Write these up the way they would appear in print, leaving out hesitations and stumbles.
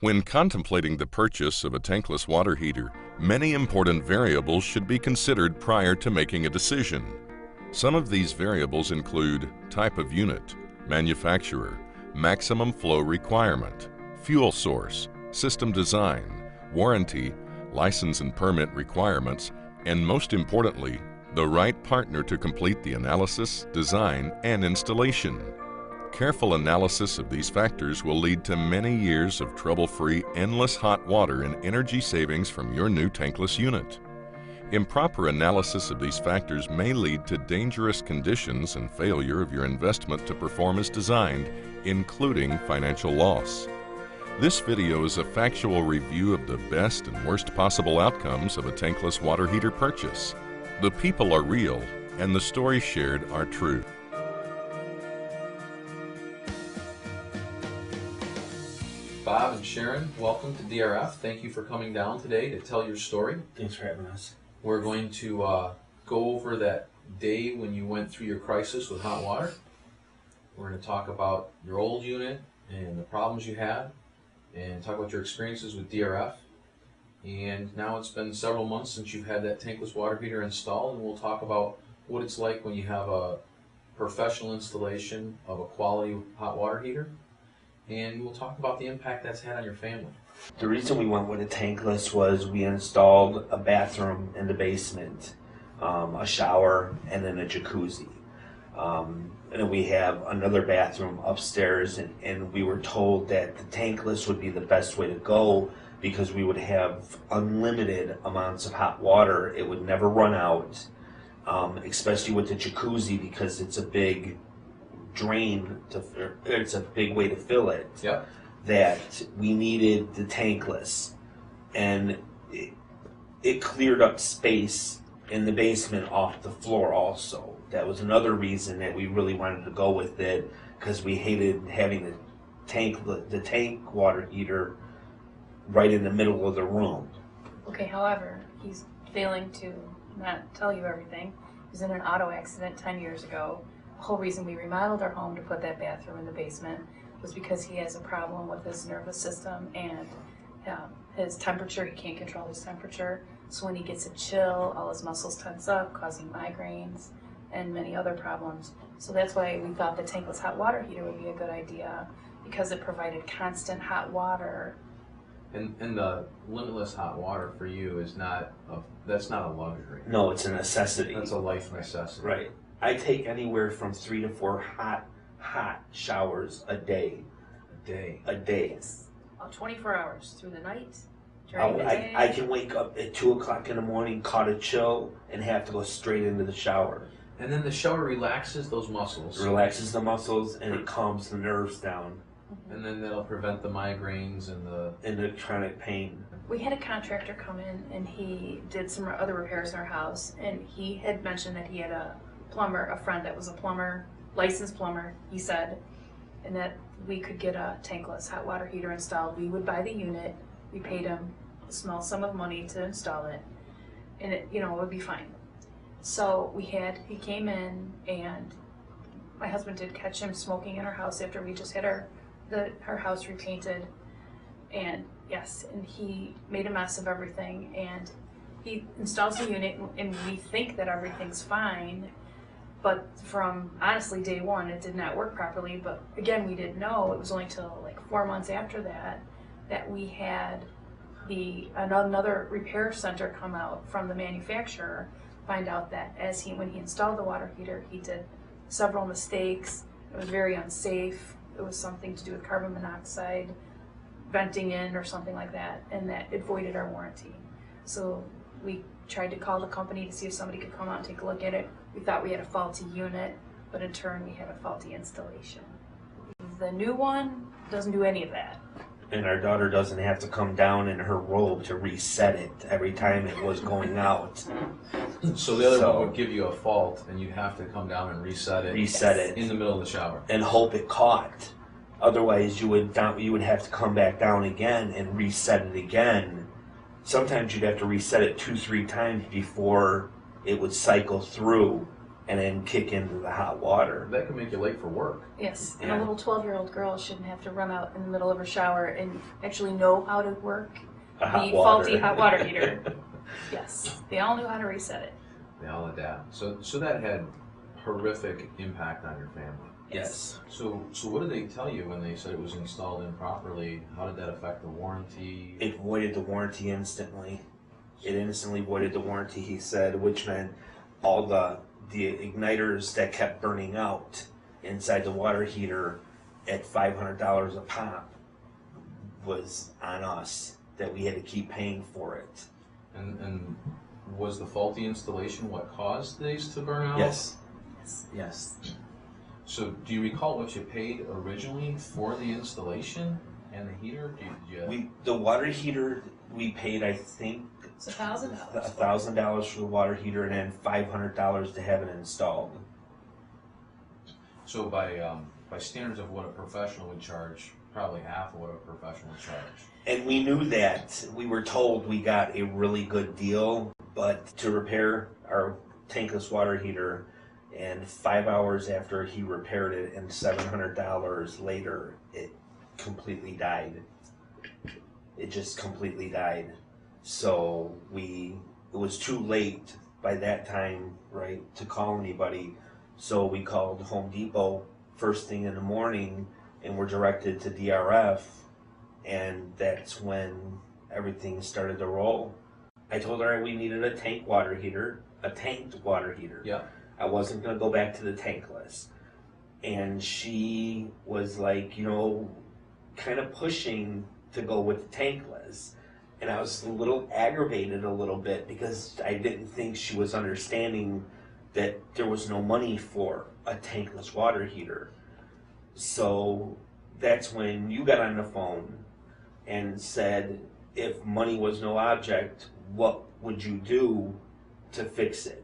When contemplating the purchase of a tankless water heater, many important variables should be considered prior to making a decision. Some of these variables include type of unit, manufacturer, maximum flow requirement, fuel source, system design, warranty, license and permit requirements, and most importantly, the right partner to complete the analysis, design, and installation. Careful analysis of these factors will lead to many years of trouble-free, endless hot water and energy savings from your new tankless unit. Improper analysis of these factors may lead to dangerous conditions and failure of your investment to perform as designed, including financial loss. This video is a factual review of the best and worst possible outcomes of a tankless water heater purchase. The people are real, and the stories shared are true. Bob and Sharon, welcome to DRF. Thank you for coming down today to tell your story. Thanks for having us. We're going to go over that day when you went through your crisis with hot water. We're going to talk about your old unit and the problems you had, and talk about your experiences with DRF. And now it's been several months since you've had that tankless water heater installed, and we'll talk about what it's like when you have a professional installation of a quality hot water heater. And we'll talk about the impact that's had on your family. The reason we went with a tankless was we installed a bathroom in the basement, a shower, and then a jacuzzi. And then we have another bathroom upstairs, and we were told that the tankless would be the best way to go because we would have unlimited amounts of hot water. It would never run out, especially with the jacuzzi because it's a big drain, it's a big way to fill it. Yep. That we needed the tankless, and it cleared up space in the basement off the floor also. That was another reason that we really wanted to go with it, because we hated having the tank water heater right in the middle of the room. Okay, however, he's failing to not tell you everything. He was in an auto accident 10 years ago. The whole reason we remodeled our home to put that bathroom in the basement was because he has a problem with his nervous system and his temperature. He can't control his temperature. So when he gets a chill, all his muscles tense up, causing migraines and many other problems. So that's why we thought the tankless hot water heater would be a good idea, because it provided constant hot water. And the limitless hot water for you is that's not a luxury. No, it's a necessity. That's a life necessity. Right. I take anywhere from 3 to 4 hot showers a day. A day. Yes. 24 hours through the night, during the day. I can wake up at 2 o'clock in the morning, caught a chill, and have to go straight into the shower. And then the shower relaxes those muscles. It relaxes the muscles, and it calms the nerves down. And then that'll prevent the migraines and the chronic pain. We had a contractor come in, and he did some other repairs in our house, and he had mentioned that he had a friend that was a plumber, licensed plumber, he said, and that we could get a tankless hot water heater installed. We would buy the unit, we paid him a small sum of money to install it, and it would be fine. So he came in, and my husband did catch him smoking in our house after we just had our house repainted, and yes, and he made a mess of everything, and he installs the unit, and we think that everything's fine. But from, honestly, day one, it did not work properly. But again, we didn't know. It was only till like 4 months after that we had another repair center come out from the manufacturer, find out that when he installed the water heater, he did several mistakes. It was very unsafe. It was something to do with carbon monoxide venting in or something like that, and that it voided our warranty. So we tried to call the company to see if somebody could come out and take a look at it. We thought we had a faulty unit, but in turn we had a faulty installation. The new one doesn't do any of that. And our daughter doesn't have to come down in her robe to reset it every time it was going out. So the other one would give you a fault, and you'd have to come down and reset it in the middle of the shower. And hope it caught. Otherwise you would have to come back down again and reset it again. Sometimes you'd have to reset it 2-3 times before it would cycle through and then kick into the hot water. That can make you late for work. Yes, and Yeah. a little 12-year-old girl shouldn't have to run out in the middle of her shower and actually know how to work A hot the water. faulty hot water heater. Yes, they all knew how to reset it. They all adapt. So that had horrific impact on your family. Yes. So what did they tell you when they said it was installed improperly? How did that affect the warranty? It voided the warranty instantly. It instantly voided the warranty, he said, which meant all the igniters that kept burning out inside the water heater at $500 a pop was on us, that we had to keep paying for it. And was the faulty installation what caused these to burn out? Yes. Yes. Yes. So do you recall what you paid originally for the installation and the heater? The water heater, we paid, I think, It's $1,000. $1,000 for the water heater and then $500 to have it installed. So by standards of what a professional would charge, probably half of what a professional would charge. And we knew that. We were told we got a really good deal, but to repair our tankless water heater, and 5 hours after he repaired it and $700 later, it completely died. It just completely died. So it was too late by that time, right, to call anybody. So we called Home Depot first thing in the morning and were directed to DRF, and that's when everything started to roll. I told her we needed a tanked water heater. Yeah. I wasn't going to go back to the tankless. And she was like, kind of pushing to go with the tankless. And I was a little aggravated a little bit because I didn't think she was understanding that there was no money for a tankless water heater. So that's when you got on the phone and said, if money was no object, what would you do to fix it?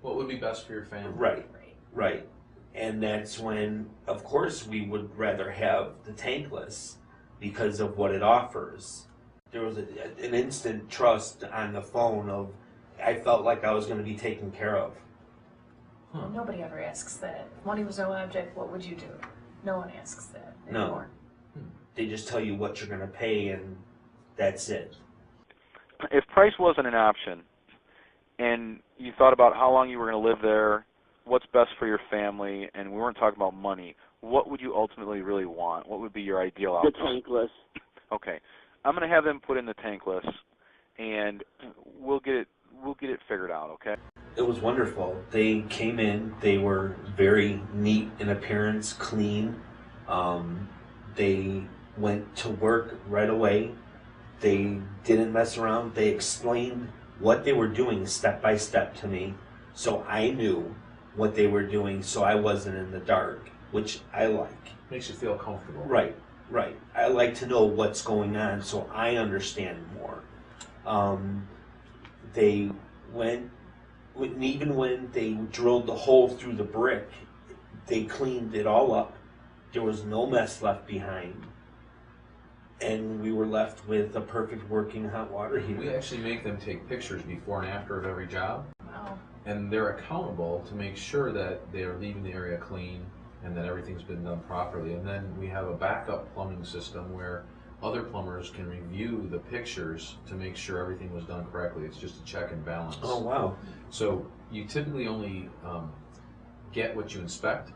What would be best for your family? Right. And that's when, of course, we would rather have the tankless because of what it offers. There was an instant trust on the phone of, I felt like I was going to be taken care of. Huh. Nobody ever asks that. If money was no object, what would you do? No one asks that anymore. No. They just tell you what you're going to pay and that's it. If price wasn't an option and you thought about how long you were going to live there, what's best for your family, and we weren't talking about money, what would you ultimately really want? What would be your ideal outcome? The tankless. Okay. I'm going to have them put in the tankless, and we'll get it figured out, okay? It was wonderful. They came in, they were very neat in appearance, clean. They went to work right away. They didn't mess around. They explained what they were doing step by step to me, so I knew what they were doing, so I wasn't in the dark, which I like. Makes you feel comfortable. Right. I like to know what's going on so I understand more. They went, even when they drilled the hole through the brick, they cleaned it all up. There was no mess left behind. And we were left with a perfect working hot water heater. We actually make them take pictures before and after of every job. Wow. And they're accountable to make sure that they are leaving the area clean and that everything's been done properly. And then we have a backup plumbing system where other plumbers can review the pictures to make sure everything was done correctly. It's just a check and balance. Oh, wow. So you typically only get what you inspect,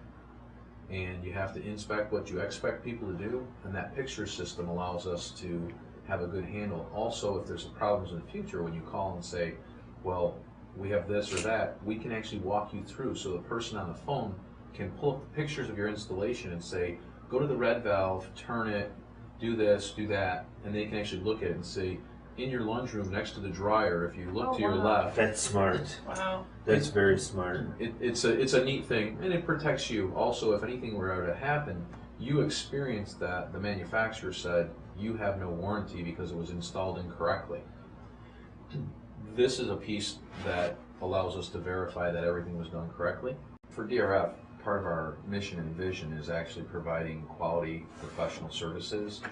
and you have to inspect what you expect people to do, and that picture system allows us to have a good handle. Also, if there's problems in the future, when you call and say, well, we have this or that, we can actually walk you through. So the person on the phone can pull up the pictures of your installation and say, go to the red valve, turn it, do this, do that, and they can actually look at it and say, in your lunch room next to the dryer, if you look to your left. That's smart. Wow. That's very smart. It's a neat thing, and it protects you. Also, if anything were ever to happen, you experience that the manufacturer said you have no warranty because it was installed incorrectly. This is a piece that allows us to verify that everything was done correctly. For DRF, part of our mission and vision is actually providing quality professional services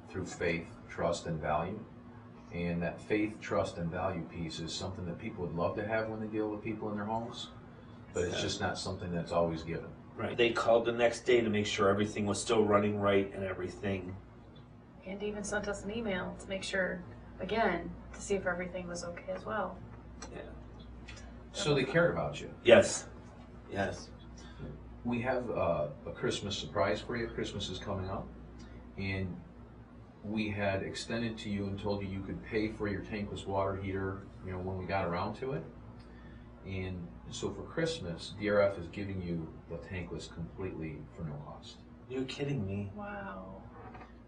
through faith, trust, and value. And that faith, trust, and value piece is something that people would love to have when they deal with people in their homes. but it's just not something that's always given. Right. They called the next day to make sure everything was still running right and everything. And even sent us an email to make sure, again, to see if everything was okay as well. Yeah. So they cared about you. Yes. Yes. We have a Christmas surprise for you. Christmas is coming up, and we had extended to you and told you you could pay for your tankless water heater, you know, when we got around to it. And so for Christmas, DRF is giving you the tankless completely for no cost. You're kidding me. Wow.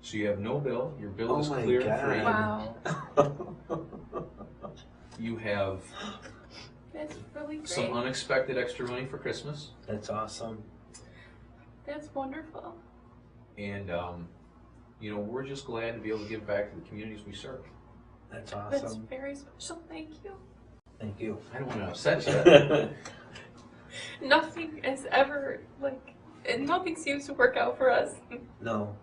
So you have no bill. Your bill is Oh my clear God. and free. Wow. You have That's really great. some unexpected extra money for Christmas. That's awesome. That's wonderful. And, you know, we're just glad to be able to give back to the communities we serve. That's That's awesome. very special. Thank you. Thank you. I don't want to upset you. Nothing has ever, and nothing seems to work out for us. No.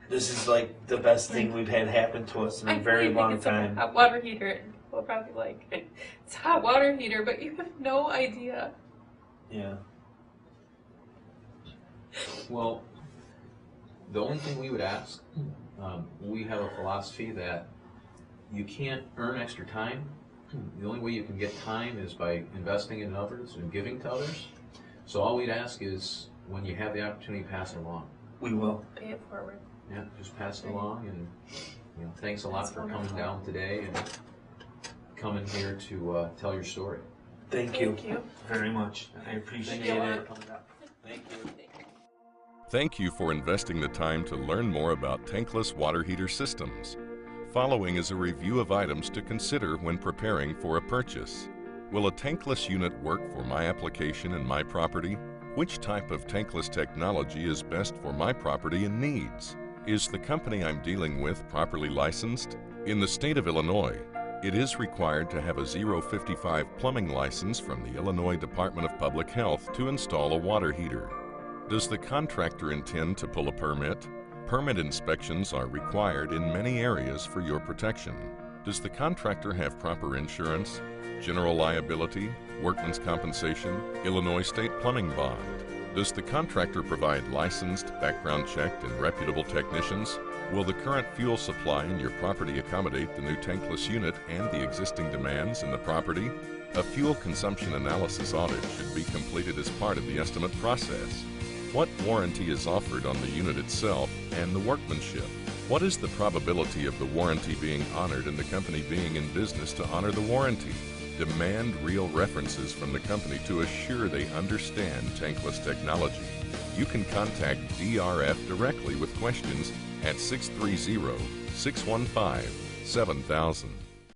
This is like the best thing we've had happen to us in a very really long think it's time. a hot water heater. And people are probably like, it's a hot water heater, but you have no idea. Yeah. Well, the only thing we would ask, we have a philosophy that you can't earn extra time. The only way you can get time is by investing in others and giving to others. So all we'd ask is, when you have the opportunity, pass it along. We will. Pay it forward. Yeah, just pass it along, and you know, thanks a lot That's for wonderful. coming down today and coming here to tell your story. Thank you. Thank you. Very much. I appreciate you. it. Thank you. Thank you for investing the time to learn more about tankless water heater systems. Following is a review of items to consider when preparing for a purchase. Will a tankless unit work for my application and my property? Which type of tankless technology is best for my property and needs? Is the company I'm dealing with properly licensed? In the state of Illinois, it is required to have a 055 plumbing license from the Illinois Department of Public Health to install a water heater. Does the contractor intend to pull a permit? Permit inspections are required in many areas for your protection. Does the contractor have proper insurance, general liability, workman's compensation, Illinois state plumbing bond? Does the contractor provide licensed, background-checked, and reputable technicians? Will the current fuel supply in your property accommodate the new tankless unit and the existing demands in the property? A fuel consumption analysis audit should be completed as part of the estimate process. What warranty is offered on the unit itself and the workmanship? What is the probability of the warranty being honored and the company being in business to honor the warranty? Demand real references from the company to assure they understand tankless technology. You can contact DRF directly with questions at 630-615-7000.